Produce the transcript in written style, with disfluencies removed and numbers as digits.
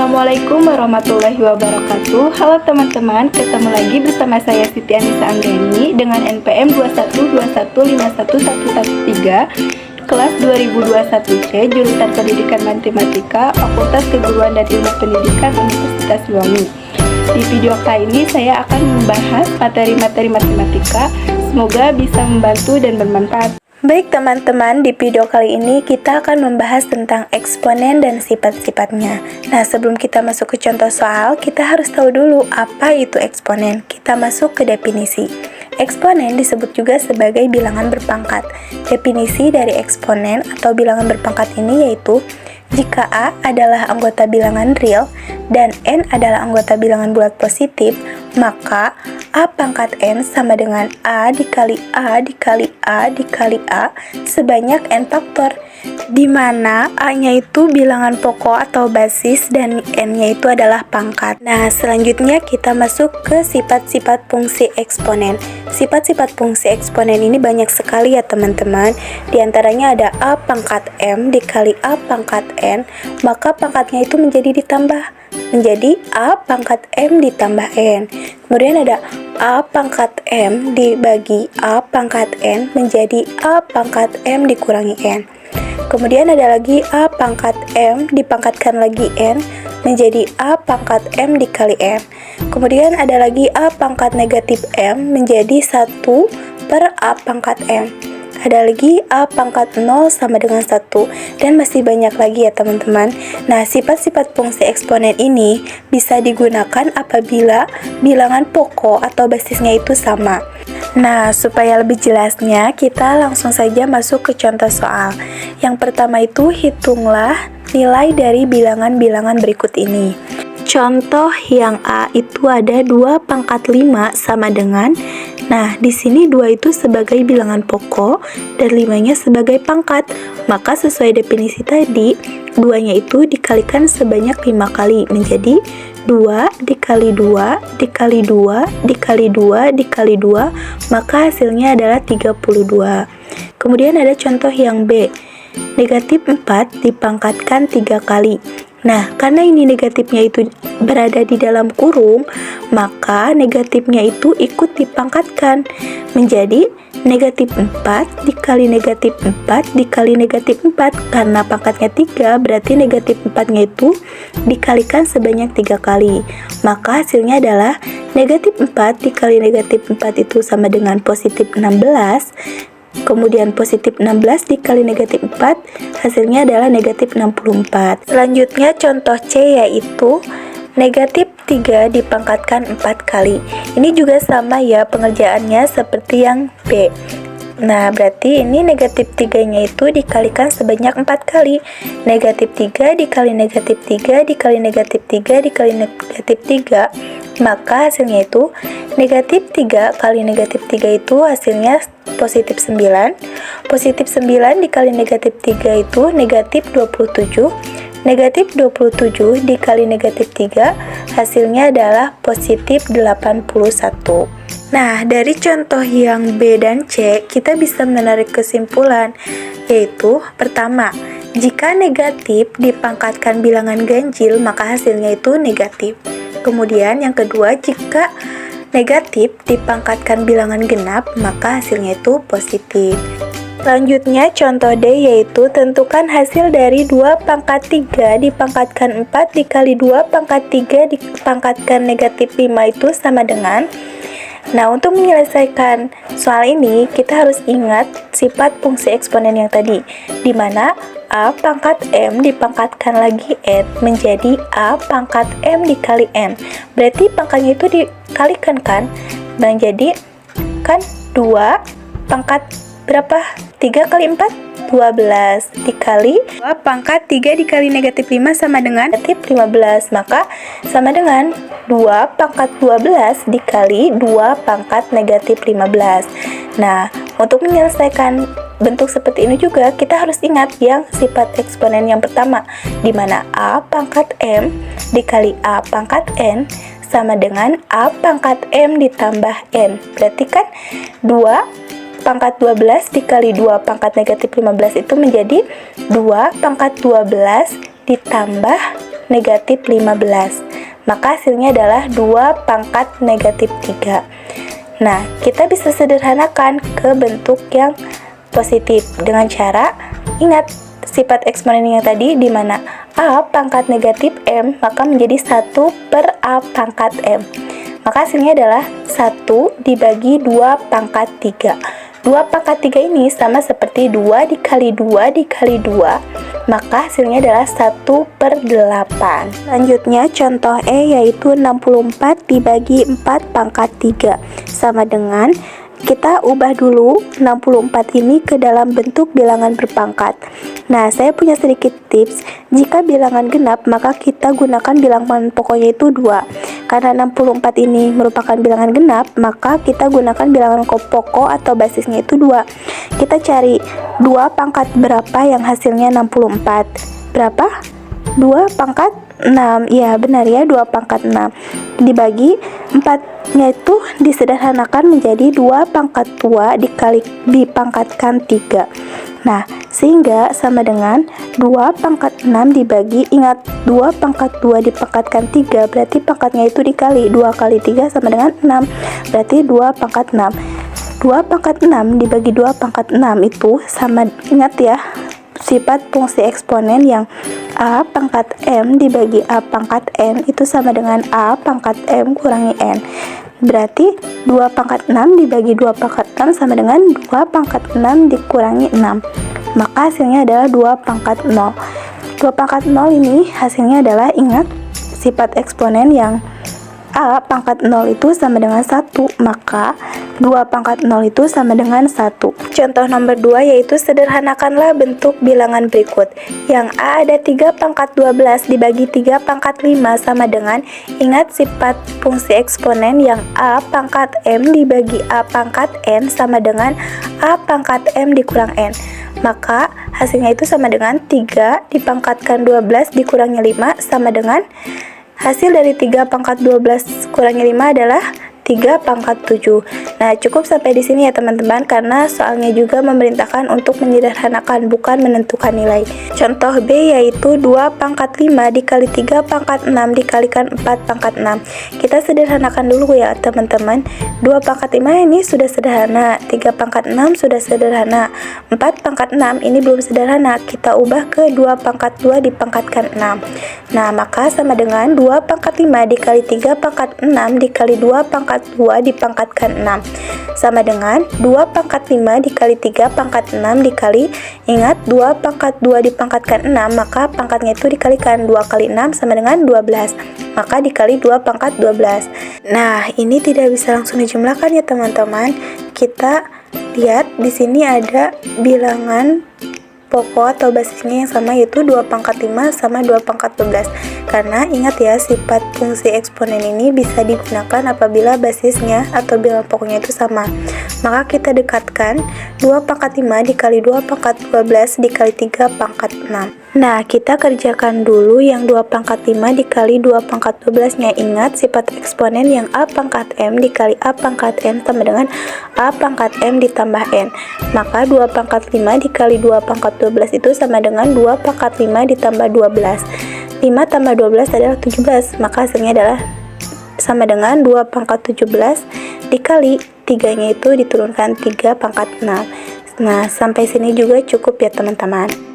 Assalamualaikum warahmatullahi wabarakatuh. Halo teman-teman, ketemu lagi bersama saya Siti Anissa Anggreni dengan NPM 212151113 kelas 2021C jurusan Pendidikan Matematika Fakultas Keguruan dan Ilmu Pendidikan Universitas Luangi. Di video kali ini saya akan membahas materi-materi matematika, semoga bisa membantu dan bermanfaat. Baik teman-teman, di video kali ini kita akan membahas tentang eksponen dan sifat-sifatnya. Nah, sebelum kita masuk ke contoh soal, kita harus tahu dulu apa itu eksponen. Kita masuk ke definisi. Eksponen disebut juga sebagai bilangan berpangkat. Definisi dari eksponen atau bilangan berpangkat ini yaitu jika A adalah anggota bilangan real dan N adalah anggota bilangan bulat positif, maka A pangkat N sama dengan A dikali A dikali A dikali A sebanyak N faktor, di mana A-nya itu bilangan pokok atau basis dan N-nya itu adalah pangkat. Nah, selanjutnya kita masuk ke sifat-sifat fungsi eksponen. Sifat-sifat fungsi eksponen ini banyak sekali ya teman-teman. Di antaranya ada A pangkat M dikali A pangkat N, maka pangkatnya itu menjadi ditambah, menjadi A pangkat M ditambah N. Kemudian ada A pangkat M dibagi A pangkat N menjadi A pangkat M dikurangi N. Kemudian ada lagi A pangkat M dipangkatkan lagi N menjadi A pangkat M dikali M. Kemudian ada lagi A pangkat negatif M menjadi 1 per A pangkat M. Ada lagi A pangkat 0 sama dengan 1, dan masih banyak lagi ya teman-teman. Nah, sifat-sifat fungsi eksponen ini bisa digunakan apabila bilangan pokok atau basisnya itu sama. Nah, supaya lebih jelasnya, kita langsung saja masuk ke contoh soal. Yang pertama itu, hitunglah nilai dari bilangan-bilangan berikut ini. Contoh yang A itu ada 2 pangkat 5 sama dengan, nah di sini 2 itu sebagai bilangan pokok dan 5-nya sebagai pangkat. Maka sesuai definisi tadi, 2-nya itu dikalikan sebanyak 5 kali menjadi 2 dikali 2 dikali 2 dikali 2 dikali 2, maka hasilnya adalah 32. Kemudian ada contoh yang B, negatif 4 dipangkatkan 3 kali. Nah, karena ini negatifnya itu berada di dalam kurung, maka negatifnya itu ikut dipangkatkan menjadi negatif 4 dikali negatif 4 dikali negatif 4. Karena pangkatnya 3, berarti negatif 4-nya itu dikalikan sebanyak 3 kali. Maka hasilnya adalah negatif 4 dikali negatif 4 itu sama dengan positif 16. Kemudian positif 16 dikali negatif 4, hasilnya adalah negatif 64. Selanjutnya contoh C yaitu negatif 3 dipangkatkan 4 kali. Ini juga sama ya pengerjaannya seperti yang B. Nah, berarti ini negatif 3-nya itu dikalikan sebanyak 4 kali. Negatif 3 dikali negatif 3 dikali negatif 3 dikali negatif 3, maka hasilnya itu negatif 3 kali negatif 3 itu hasilnya positif 9. Positif 9 dikali negatif 3 itu negatif 27. Negatif 27 dikali negatif 3 hasilnya adalah positif 81. Nah, dari contoh yang B dan C, kita bisa menarik kesimpulan, yaitu pertama, jika negatif dipangkatkan bilangan ganjil, maka hasilnya itu negatif. Kemudian yang kedua, jika negatif dipangkatkan bilangan genap, maka hasilnya itu positif. Selanjutnya contoh D yaitu tentukan hasil dari 2 pangkat 3 dipangkatkan 4 dikali 2 pangkat 3 dipangkatkan negatif 5 itu sama dengan. Nah, untuk menyelesaikan soal ini, kita harus ingat sifat fungsi eksponen yang tadi, di mana A pangkat M dipangkatkan lagi N menjadi A pangkat M dikali M. Berarti pangkatnya itu dikalikan kan? Menjadi kan 2 pangkat berapa? 3 kali 4? 12 dikali 2 pangkat 3 dikali negatif 5 sama dengan negatif 15, maka sama dengan 2 pangkat 12 dikali 2 pangkat negatif 15. Nah, untuk menyelesaikan bentuk seperti ini juga kita harus ingat yang sifat eksponen yang pertama, di mana A pangkat M dikali A pangkat N sama dengan A pangkat M ditambah N. Berarti kan 2 pangkat 12 dikali 2 pangkat negatif 15 itu menjadi 2 pangkat 12 ditambah negatif 15. Maka hasilnya adalah 2 pangkat negatif 3. Nah, kita bisa sederhanakan ke bentuk yang positif dengan cara ingat sifat eksponen yang tadi, di mana A pangkat negatif M maka menjadi 1 per A pangkat M. Maka hasilnya adalah 1 dibagi 2 pangkat 3. 2 pangkat 3 ini sama seperti 2 dikali 2 dikali 2, maka hasilnya adalah 1 per 8. Selanjutnya contoh E yaitu 64 dibagi 4 pangkat 3, sama dengan kita ubah dulu 64 ini ke dalam bentuk bilangan berpangkat. Nah, saya punya sedikit tips. Jika bilangan genap, maka kita gunakan bilangan pokoknya itu 2. Karena 64 ini merupakan bilangan genap, maka kita gunakan bilangan pokok atau basisnya itu 2. Kita cari 2 pangkat berapa yang hasilnya 64. Berapa? 2 pangkat 6. Ya, benar ya, 2 pangkat 6. Dibagi 4-nya itu disederhanakan menjadi 2 pangkat 2 dipangkatkan 3. Nah, sehingga sama dengan 2 pangkat 6 dibagi, ingat 2 pangkat 2 dipangkatkan 3, berarti pangkatnya itu dikali 2 kali 3 sama dengan 6, berarti 2 pangkat 6. 2 pangkat 6 dibagi 2 pangkat 6 itu sama, ingat ya, sifat fungsi eksponen yang A pangkat M dibagi A pangkat N itu sama dengan A pangkat M kurangi N. Berarti 2 pangkat 6 dibagi 2 pangkat 6 sama dengan 2 pangkat 6 dikurangi 6. Maka hasilnya adalah 2 pangkat 0. 2 pangkat 0 ini hasilnya adalah, ingat, sifat eksponen yang A pangkat 0 itu sama dengan 1, maka 2 pangkat 0 itu sama dengan 1. Contoh nomor 2 yaitu sederhanakanlah bentuk bilangan berikut. Yang A ada 3 pangkat 12 dibagi 3 pangkat 5 sama dengan, ingat sifat fungsi eksponen yang A pangkat M dibagi A pangkat N sama dengan A pangkat M dikurang N. Maka hasilnya itu sama dengan 3 dipangkatkan 12 dikurangi 5 sama dengan hasil dari 3 pangkat 12 kurangi 5 adalah 3 pangkat 7. Nah, cukup sampai di sini ya teman-teman, karena soalnya juga memerintahkan untuk menyederhanakan, bukan menentukan nilai. Contoh B yaitu 2 pangkat 5 dikali 3 pangkat 6 dikalikan 4 pangkat 6. Kita sederhanakan dulu ya teman-teman. 2 pangkat 5 ini sudah sederhana, 3 pangkat 6 sudah sederhana, 4 pangkat 6 ini belum sederhana. Kita ubah ke 2 pangkat 2 dipangkatkan 6. Nah, maka sama dengan 2 pangkat 5 dikali 3 pangkat 6 dikali 2 pangkat 2 dipangkatkan 6 sama dengan 2 pangkat 5 dikali 3 pangkat 6 dikali, ingat 2 pangkat 2 dipangkatkan 6, maka pangkatnya itu dikalikan 2 kali 6 sama dengan 12, maka dikali 2 pangkat 12. Nah, ini tidak bisa langsung dijumlahkan ya teman-teman. Kita lihat di sini ada bilangan pokok atau basisnya yang sama, yaitu 2 pangkat 5 sama 2 pangkat 12. Karena ingat ya, sifat fungsi eksponen ini bisa digunakan apabila basisnya atau bilangan pokoknya itu sama. Maka kita dekatkan 2 pangkat 5 dikali 2 pangkat 12 dikali 3 pangkat 6. Nah, kita kerjakan dulu yang 2 pangkat 5 dikali 2 pangkat 12 nya. Ingat sifat eksponen yang A pangkat M dikali A pangkat N sama dengan A pangkat M ditambah N. Maka 2 pangkat 5 dikali 2 pangkat 12 itu sama dengan 2 pangkat 5 ditambah 12. 5 tambah 12 adalah 17, maka hasilnya adalah sama dengan 2 pangkat 17 dikali 3 nya itu diturunkan 3 pangkat 6. Nah, sampai sini juga cukup ya teman-teman.